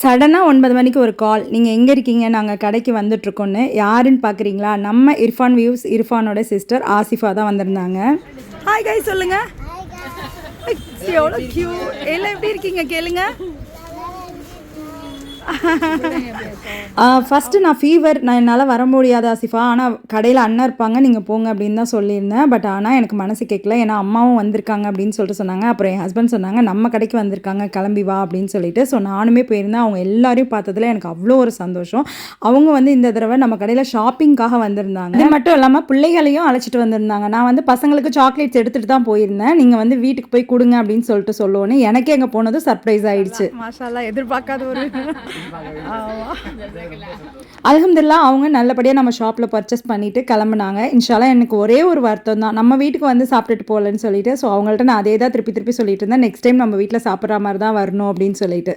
சடனாக 9 மணிக்கு ஒரு கால். நீங்கள் எங்கே இருக்கீங்க? நாங்கள் கடைக்கு வந்துட்டுருக்கோன்னு. யாருன்னு பார்க்குறீங்களா? நம்ம இர்ஃபான் வியூஸ் இர்ஃபானோட சிஸ்டர் ஆசிஃபா தான் வந்திருந்தாங்க. ஹாய் காய் சொல்லுங்க. எவ்வளோ கியூட். எல்லாம் எப்படி இருக்கீங்க கேளுங்க. ஃபஸ்ட்டு நான் ஃபீவர், நான் என்னால் வர முடியாது ஆசிஃபா, ஆனால் கடையில் அண்ணன் இருப்பாங்க, நீங்கள் போங்க அப்படின்னு தான் சொல்லியிருந்தேன். பட் ஆனால் எனக்கு மனசு கேட்கல, ஏன்னா அம்மாவும் வந்திருக்காங்க அப்படின்னு சொல்லிட்டு சொன்னாங்க. அப்புறம் என் ஹஸ்பண்ட் சொன்னாங்க நம்ம கடைக்கு வந்திருக்காங்க, கிளம்பி வா அப்படின்னு சொல்லிட்டு. ஸோ நானுமே போயிருந்தேன். அவங்க எல்லாரையும் பார்த்ததுல எனக்கு அவ்வளோ ஒரு சந்தோஷம். அவங்க வந்து இந்த தடவை நம்ம கடையில் ஷாப்பிங்காக வந்திருந்தாங்க. இது மட்டும் இல்லாமல் பிள்ளைகளையும் அழைச்சிட்டு வந்திருந்தாங்க. நான் வந்து பசங்களுக்கு சாக்லேட்ஸ் எடுத்துகிட்டு தான் போயிருந்தேன். நீங்கள் வந்து வீட்டுக்கு போய் கொடுங்க அப்படின்னு சொல்லிட்டு சொல்லுவோன்னு எனக்கே அங்கே போனது சர்ப்ரைஸ் ஆயிடுச்சு. மாஷால்லா, எதிர்பார்க்காத ஒரு அல்ஹம்துலில்லாஹ் அவங்க நல்லபடியாக நம்ம ஷாப்பில் பர்ச்சேஸ் பண்ணிவிட்டு கிளம்புனாங்க. இன்ஷால்லா எனக்கு ஒரே ஒரு வருத்தம் தான், நம்ம வீட்டுக்கு வந்து சாப்பிட்டுட்டு போகலன்னு சொல்லிட்டு. ஸோ அவங்கள்ட்ட நான் அதே தான் திருப்பி திருப்பி சொல்லிட்டு இருந்தேன், நெக்ஸ்ட் டைம் நம்ம வீட்டில் சாப்பிட்ற மாதிரி தான் வரணும் அப்படின்னு சொல்லிட்டு.